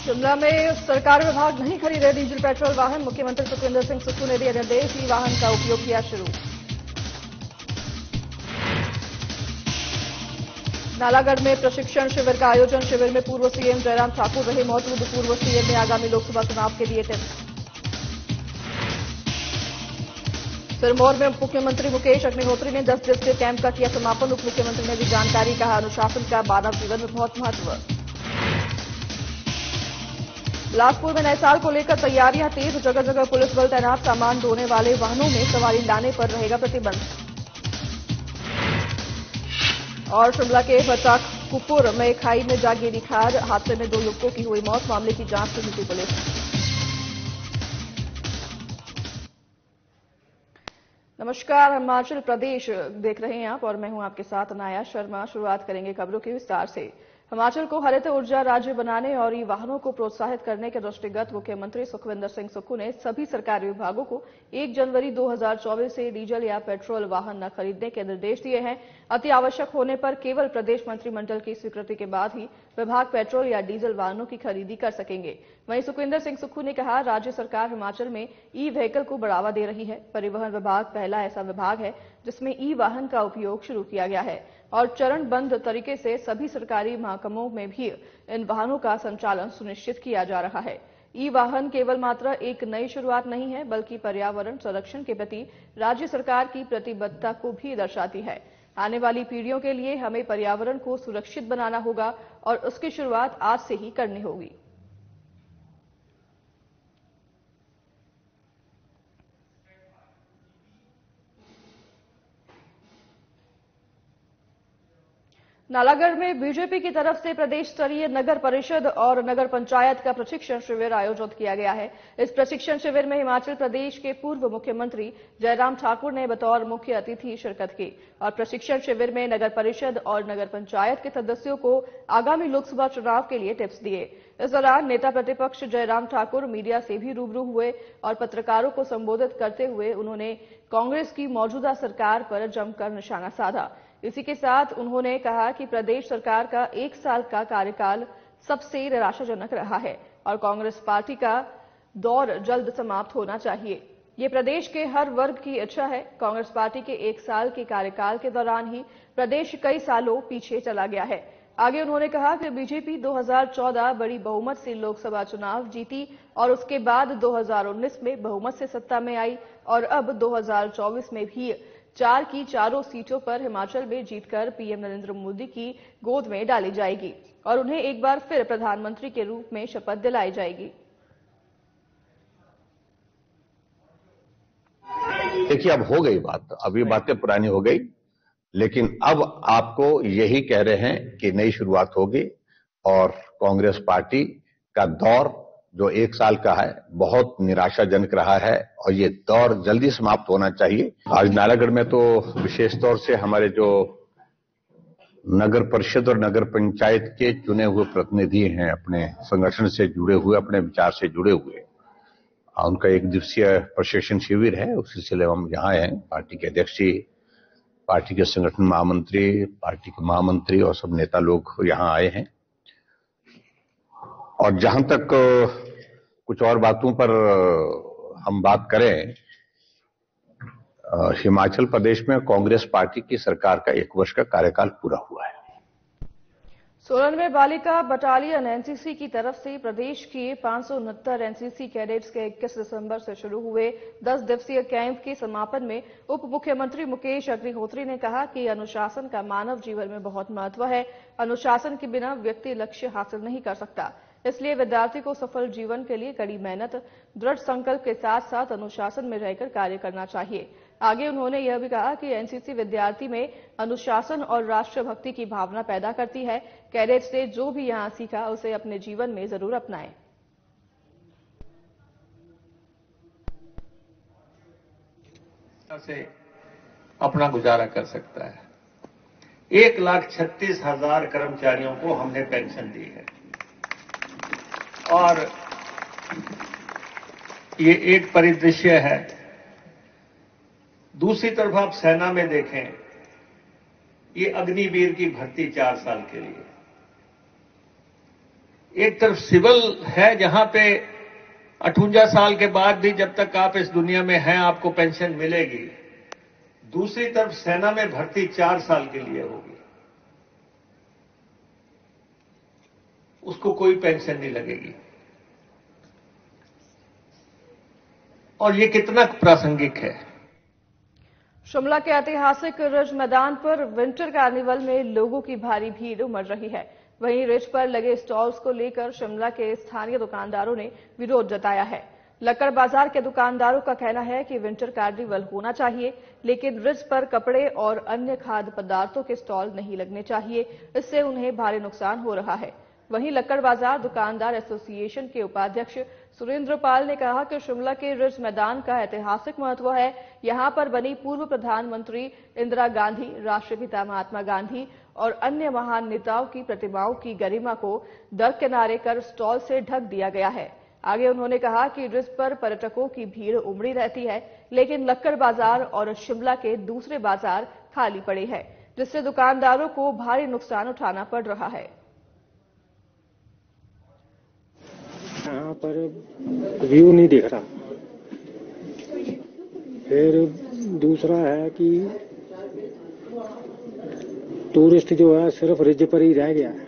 शिमला में सरकार विभाग नहीं खरीदे डीजल पेट्रोल वाहन। मुख्यमंत्री सुखविंदर सिंह सुक्खू ने दिया निर्देश, ई वाहन का उपयोग किया शुरू। नालागढ़ में प्रशिक्षण शिविर का आयोजन। शिविर में पूर्व सीएम जयराम ठाकुर रहे मौजूद। पूर्व सीएम ने आगामी लोकसभा चुनाव के लिए टिप्स। सिरमौर में उप मुख्यमंत्री मुकेश अग्निहोत्री ने 10 दिवसीय कैंप का किया समापन। उप मुख्यमंत्री ने दी जानकारी, कहा अनुशासन का मानव जीवन में बहुत महत्व। बिलासपुर में नए साल को लेकर तैयारियां तेज। जगह जगह पुलिस बल तैनात। सामान ढोने वाले वाहनों में सवारी लाने पर रहेगा प्रतिबंध। और शिमला के भट्टाकुपुर में खाई में जा गिरी कार। हादसे में 2 युवकों की हुई मौत। मामले की जांच में जुटी पुलिस। नमस्कार, हिमाचल प्रदेश देख रहे हैं आप और मैं हूं आपके साथ अनाया शर्मा। शुरुआत करेंगे खबरों के विस्तार से। हिमाचल को हरित ऊर्जा राज्य बनाने और ई वाहनों को प्रोत्साहित करने के दृष्टिगत मुख्यमंत्री सुखविंदर सिंह सुक्खू ने सभी सरकारी विभागों को 1 जनवरी 2024 से डीजल या पेट्रोल वाहन न खरीदने के निर्देश दिए हैं। अति आवश्यक होने पर केवल प्रदेश मंत्रिमंडल की स्वीकृति के बाद ही विभाग पेट्रोल या डीजल वाहनों की खरीदी कर सकेंगे। वहीं सुखविंदर सिंह सुक्खू ने कहा, राज्य सरकार हिमाचल में ई व्हीकल को बढ़ावा दे रही है। परिवहन विभाग पहला ऐसा विभाग है जिसमें ई वाहन का उपयोग शुरू किया गया है और चरणबद्ध तरीके से सभी सरकारी महकमों में भी इन वाहनों का संचालन सुनिश्चित किया जा रहा है। ई वाहन केवल मात्र एक नई शुरुआत नहीं है, बल्कि पर्यावरण संरक्षण के प्रति राज्य सरकार की प्रतिबद्धता को भी दर्शाती है। आने वाली पीढ़ियों के लिए हमें पर्यावरण को सुरक्षित बनाना होगा और उसकी शुरुआत आज से ही करनी होगी। नालागढ़ में बीजेपी की तरफ से प्रदेश स्तरीय नगर परिषद और नगर पंचायत का प्रशिक्षण शिविर आयोजित किया गया है। इस प्रशिक्षण शिविर में हिमाचल प्रदेश के पूर्व मुख्यमंत्री जयराम ठाकुर ने बतौर मुख्य अतिथि शिरकत की और प्रशिक्षण शिविर में नगर परिषद और नगर पंचायत के सदस्यों को आगामी लोकसभा चुनाव के लिए टिप्स दिए। इस दौरान नेता प्रतिपक्ष जयराम ठाकुर मीडिया से भी रूबरू हुए और पत्रकारों को संबोधित करते हुए उन्होंने कांग्रेस की मौजूदा सरकार पर जमकर निशाना साधा। इसी के साथ उन्होंने कहा कि प्रदेश सरकार का 1 साल का कार्यकाल सबसे निराशाजनक रहा है और कांग्रेस पार्टी का दौर जल्द समाप्त होना चाहिए। ये प्रदेश के हर वर्ग की इच्छा है। कांग्रेस पार्टी के 1 साल के कार्यकाल के दौरान ही प्रदेश कई सालों पीछे चला गया है। आगे उन्होंने कहा कि बीजेपी 2014 बड़ी बहुमत से लोकसभा चुनाव जीती और उसके बाद 2019 में बहुमत से सत्ता में आई और अब 2024 में भी 4 की चारों सीटों पर हिमाचल में जीतकर पीएम नरेंद्र मोदी की गोद में डाली जाएगी और उन्हें एक बार फिर प्रधानमंत्री के रूप में शपथ दिलाई जाएगी। देखिए, अब हो गई बात, अब ये बातें पुरानी हो गई, लेकिन अब आपको यही कह रहे हैं कि नई शुरुआत होगी और कांग्रेस पार्टी का दौर जो 1 साल का है बहुत निराशाजनक रहा है और ये दौर जल्दी समाप्त होना चाहिए। आज नालागढ़ में तो विशेष तौर से हमारे जो नगर परिषद और नगर पंचायत के चुने हुए प्रतिनिधि हैं, अपने संगठन से जुड़े हुए, अपने विचार से जुड़े हुए, उनका 1 दिवसीय प्रशिक्षण शिविर है। उस सिलसिले में हम यहाँ हैं। पार्टी के अध्यक्ष जी, पार्टी के संगठन महामंत्री, पार्टी के महामंत्री और सब नेता लोग यहाँ आए हैं। और जहां तक कुछ और बातों पर हम बात करें, हिमाचल प्रदेश में कांग्रेस पार्टी की सरकार का 1 वर्ष का कार्यकाल पूरा हुआ है। सोलन में बालिका बटालियन एनसीसी की तरफ से प्रदेश के 569 एनसीसी कैडेट्स के 21 दिसंबर से शुरू हुए 10 दिवसीय कैंप के समापन में उप मुख्यमंत्री मुकेश अग्निहोत्री ने कहा कि अनुशासन का मानव जीवन में बहुत महत्व है। अनुशासन के बिना व्यक्ति लक्ष्य हासिल नहीं कर सकता, इसलिए विद्यार्थी को सफल जीवन के लिए कड़ी मेहनत, दृढ़ संकल्प के साथ साथ अनुशासन में रहकर कार्य करना चाहिए। आगे उन्होंने यह भी कहा कि एनसीसी विद्यार्थी में अनुशासन और राष्ट्रभक्ति की भावना पैदा करती है। कैडेट्स ने जो भी यहां सीखा उसे अपने जीवन में जरूर अपनाएं। से अपना गुजारा कर सकता है। 1,36,000 कर्मचारियों को हमने पेंशन दी है और ये एक परिदृश्य है। दूसरी तरफ आप सेना में देखें, ये अग्निवीर की भर्ती 4 साल के लिए, एक तरफ सिविल है जहां पे 58 साल के बाद भी जब तक आप इस दुनिया में हैं आपको पेंशन मिलेगी। दूसरी तरफ सेना में भर्ती 4 साल के लिए होगी, उसको कोई पेंशन नहीं लगेगी। और ये कितना प्रासंगिक है। शिमला के ऐतिहासिक रिज मैदान पर विंटर कार्निवल में लोगों की भारी भीड़ उमड़ रही है। वहीं रिज पर लगे स्टॉल्स को लेकर शिमला के स्थानीय दुकानदारों ने विरोध जताया है। लक्कड़ बाजार के दुकानदारों का कहना है कि विंटर कार्निवल होना चाहिए, लेकिन रिज पर कपड़े और अन्य खाद्य पदार्थों के स्टॉल नहीं लगने चाहिए, इससे उन्हें भारी नुकसान हो रहा है। वहीं लक्कड़ बाजार दुकानदार एसोसिएशन के उपाध्यक्ष सुरेंद्र पाल ने कहा कि शिमला के रिज मैदान का ऐतिहासिक महत्व है। यहां पर बनी पूर्व प्रधानमंत्री इंदिरा गांधी, राष्ट्रपिता महात्मा गांधी और अन्य महान नेताओं की प्रतिमाओं की गरिमा को दरकिनारे कर स्टॉल से ढक दिया गया है। आगे उन्होंने कहा कि रिज पर पर्यटकों की भीड़ उमड़ी रहती है, लेकिन लक्कड़ बाजार और शिमला के दूसरे बाजार खाली पड़े हैं, जिससे दुकानदारों को भारी नुकसान उठाना पड़ रहा है। यहाँ पर व्यू नहीं दिख रहा। फिर दूसरा है कि टूरिस्ट जो है सिर्फ रिज पर ही रह गया है।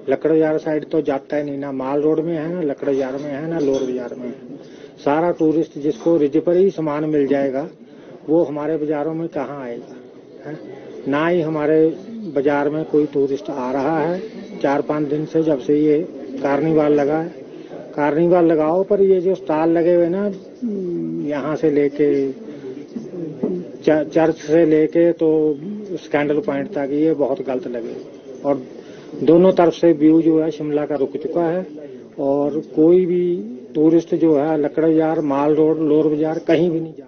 लक्कड़ बाजार साइड तो जाता ही नहीं, ना माल रोड में है, ना लक्कड़ बाजार में है, ना लोर बाजार में है। सारा टूरिस्ट जिसको रिज पर ही सामान मिल जाएगा वो हमारे बाजारों में कहाँ आएगा है? ना ही हमारे बाजार में कोई टूरिस्ट आ रहा है। 4-5 दिन से जब से ये कार्निवाल लगा है। कार्निवाल लगाओ पर ये जो स्टॉल लगे हुए ना, यहाँ से लेके चर्च से लेके तो स्कैंडल पॉइंट तक, ये बहुत गलत लगे। और दोनों तरफ से व्यू जो है शिमला का रुक चुका है और कोई भी टूरिस्ट जो है लक्कड़ बाजार, माल रोड, लोर बाजार कहीं भी नहीं जा।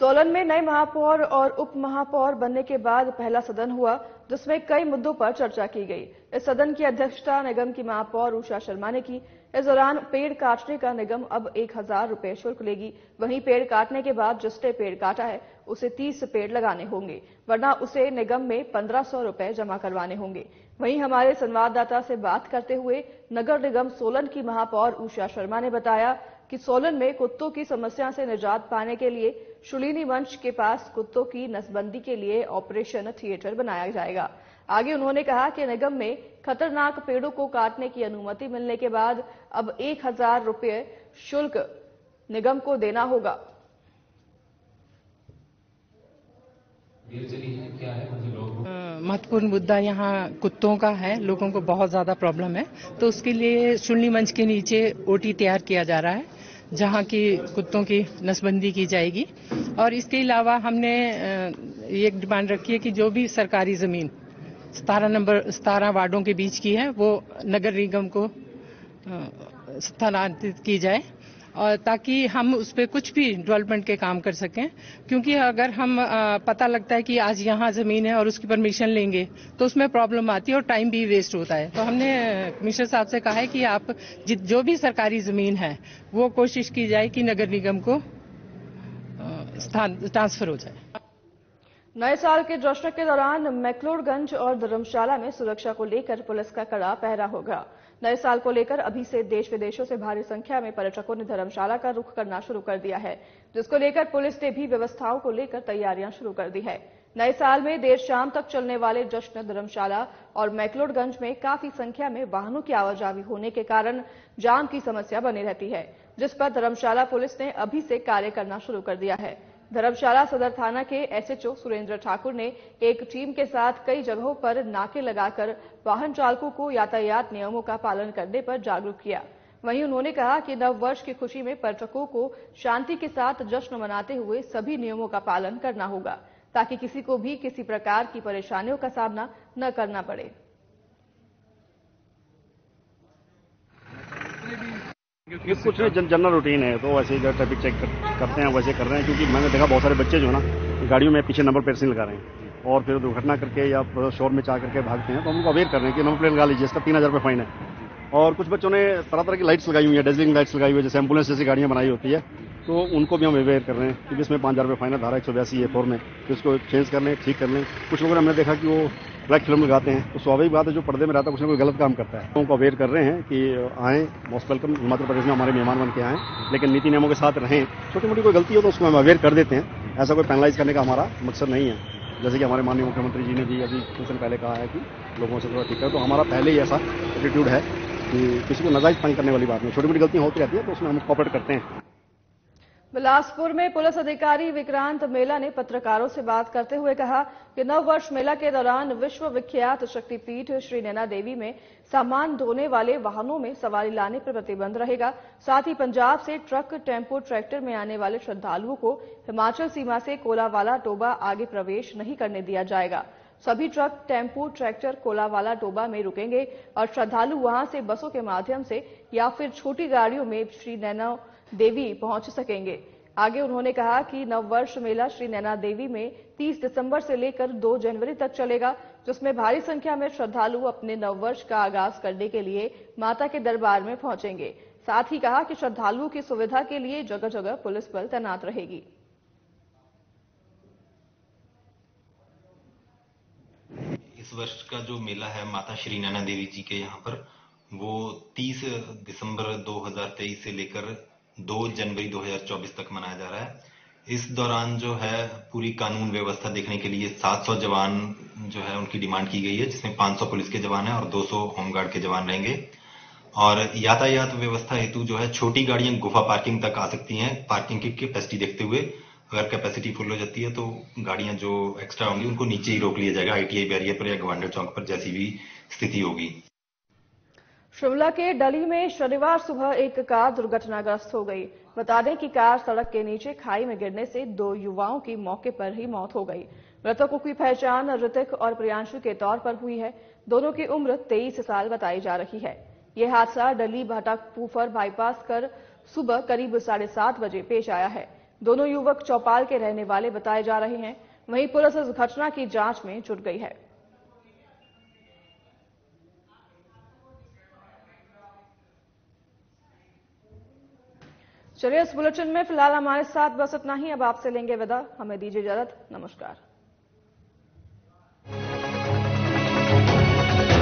सोलन में नए महापौर और उप महापौर बनने के बाद पहला सदन हुआ, जिसमें कई मुद्दों पर चर्चा की गई। इस सदन की अध्यक्षता निगम की महापौर उषा शर्मा ने की। इस दौरान पेड़ काटने का निगम अब 1000 रुपए शुल्क लेगी। वहीं पेड़ काटने के बाद जिसने पेड़ काटा है उसे 30 पेड़ लगाने होंगे, वरना उसे निगम में 1500 रुपए जमा करवाने होंगे। वहीं हमारे संवाददाता से बात करते हुए नगर निगम सोलन की महापौर उषा शर्मा ने बताया कि सोलन में कुत्तों की समस्या से निजात पाने के लिए शुलिनी मंच के पास कुत्तों की नसबंदी के लिए ऑपरेशन थिएटर बनाया जाएगा। आगे उन्होंने कहा कि निगम में खतरनाक पेड़ों को काटने की अनुमति मिलने के बाद अब 1000 रुपये शुल्क निगम को देना होगा। महत्वपूर्ण मुद्दा यहाँ कुत्तों का है। लोगों को बहुत ज्यादा प्रॉब्लम है, तो उसके लिए शुलिनी मंच के नीचे ओटी तैयार किया जा रहा है, जहाँ की कुत्तों की नसबंदी की जाएगी। और इसके अलावा हमने ये डिमांड रखी है कि जो भी सरकारी जमीन 17 वार्डों के बीच की है वो नगर निगम को स्थानांतरित की जाए, और ताकि हम उस पर कुछ भी डेवलपमेंट के काम कर सकें। क्योंकि अगर हम पता लगता है कि आज यहाँ जमीन है और उसकी परमिशन लेंगे तो उसमें प्रॉब्लम आती है और टाइम भी वेस्ट होता है। तो हमने कमिश्नर साहब से कहा है कि आप जो भी सरकारी जमीन है वो कोशिश की जाए कि नगर निगम को ट्रांसफर हो जाए। नए साल के जश्न के दौरान मैक्लोडगंज और धर्मशाला में सुरक्षा को लेकर पुलिस का कड़ा पहरा होगा। नए साल को लेकर अभी से देश विदेशों से भारी संख्या में पर्यटकों ने धर्मशाला का रुख करना शुरू कर दिया है, जिसको लेकर पुलिस ने भी व्यवस्थाओं को लेकर तैयारियां शुरू कर दी है। नए साल में देर शाम तक चलने वाले जश्न धर्मशाला और मैक्लोडगंज में काफी संख्या में वाहनों की आवाजाही होने के कारण जाम की समस्या बनी रहती है, जिस पर धर्मशाला पुलिस ने अभी से कार्य करना शुरू कर दिया है। धर्मशाला सदर थाना के एसएचओ सुरेंद्र ठाकुर ने एक टीम के साथ कई जगहों पर नाके लगाकर वाहन चालकों को यातायात नियमों का पालन करने पर जागरूक किया। वहीं उन्होंने कहा कि नव वर्ष की खुशी में पर्यटकों को शांति के साथ जश्न मनाते हुए सभी नियमों का पालन करना होगा, ताकि किसी को भी किसी प्रकार की परेशानियों का सामना न करना पड़े। ये कुछ जनरल रूटीन है, तो वैसे ही ट्रैफिक चेक करते हैं वैसे कर रहे हैं। क्योंकि मैंने देखा बहुत सारे बच्चे जो है ना गाड़ियों में पीछे नंबर प्लेट नहीं लगा रहे हैं और फिर दुर्घटना करके या शोर में चाह करके भागते हैं, तो हम उनको अवेयर कर रहे हैं कि नंबर प्लेट लगा लीजिए, इसका 3000 रुपये फाइन है। और कुछ बच्चों ने तरह तरह की लाइट्स लगाई हुई है, डेजलिंग लाइट्स लगाई हुई है, जैसे एम्बुलेंस जैसी गाड़ियां बनाई होती है, तो उनको भी हम अवेयर कर रहे हैं क्योंकि इसमें 5,000 रुपये फाइन है, धारा 182 A4 में, तो इसको चेंज कर लें, ठीक कर लें। कुछ लोगों ने हमने देखा कि वो ब्लैक फिल्म लगाते हैं, तो स्वाभाविक बात है जो पर्दे में रहता है कुछ ना कोई गलत काम करता है। लोगों को अवेयर कर रहे हैं कि आएँ, मोस्ट वेलकम, हिमाचल प्रदेश में हमारे मेहमान बन के आएँ, लेकिन नीति नियमों के साथ रहें। छोटी मोटी कोई गलती हो तो उसको हम अवेयर कर देते हैं, ऐसा कोई पेनलाइज करने का हमारा मकसद नहीं है। जैसे कि हमारे माननीय मुख्यमंत्री जी ने भी अभी कुछ दिन पहले कहा है कि लोगों से थोड़ा ठीक है, तो हमारा पहले ही ऐसा एटीट्यूड है कि किसी को नाजायज तंग करने वाली बात नहीं। छोटी मोटी गलतियां होती रहती है तो उसमें हम कोऑपरेट करते हैं। बिलासपुर में पुलिस अधिकारी विक्रांत मेला ने पत्रकारों से बात करते हुए कहा कि नववर्ष मेला के दौरान विश्व विख्यात शक्तिपीठ श्री नैना देवी में सामान ढोने वाले वाहनों में सवारी लाने पर प्रतिबंध रहेगा। साथ ही पंजाब से ट्रक, टेम्पो, ट्रैक्टर में आने वाले श्रद्धालुओं को हिमाचल सीमा से कोलावाला टोबा आगे प्रवेश नहीं करने दिया जाएगा। सभी truck, tempo, tractor Kolawala Toba में रुकेंगे और श्रद्धालु वहां से बसों के माध्यम से या फिर छोटी गाड़ियों में श्री नैना देवी पहुंच सकेंगे। आगे उन्होंने कहा कि नववर्ष मेला श्री नैना देवी में 30 दिसंबर से लेकर 2 जनवरी तक चलेगा, जिसमें भारी संख्या में श्रद्धालु अपने नववर्ष का आगाज करने के लिए माता के दरबार में पहुंचेंगे। साथ ही कहा कि श्रद्धालुओं की सुविधा के लिए जगह जगह पुलिस बल तैनात रहेगी। इस वर्ष का जो मेला है माता श्री नैना देवी जी के यहाँ पर, वो 30 दिसंबर 2023 से लेकर 2 जनवरी 2024 तक मनाया जा रहा है। इस दौरान जो है पूरी कानून व्यवस्था देखने के लिए 700 जवान जो है उनकी डिमांड की गई है, जिसमें 500 पुलिस के जवान हैं और 200 होमगार्ड के जवान रहेंगे। और यातायात व्यवस्था हेतु जो है छोटी गाड़ियां गुफा पार्किंग तक आ सकती हैं, पार्किंग की कैपेसिटी देखते हुए। अगर कैपेसिटी फुल हो जाती है तो गाड़ियां जो एक्स्ट्रा होंगी उनको नीचे ही रोक लिया जाएगा, ITI बैरियर पर या गवांडर चौक पर, जैसी भी स्थिति होगी। शिमला के डली में शनिवार सुबह एक कार दुर्घटनाग्रस्त हो गई। बता दें कि कार सड़क के नीचे खाई में गिरने से 2 युवाओं की मौके पर ही मौत हो गई। मृतकों की पहचान ऋतिक और प्रियांशु के तौर पर हुई है। दोनों की उम्र 23 साल बताई जा रही है। यह हादसा डली भाटापुफर बाईपास कर सुबह करीब 7:30 बजे पेश आया है। दोनों युवक चौपाल के रहने वाले बताए जा रहे हैं। वहीं पुलिस इस घटना की जांच में जुट गई है। चलिए, इस बुलेटिन में फिलहाल हमारे साथ बस इतना ही। अब आपसे लेंगे विदा। हमें दीजिए इजाजत। नमस्कार।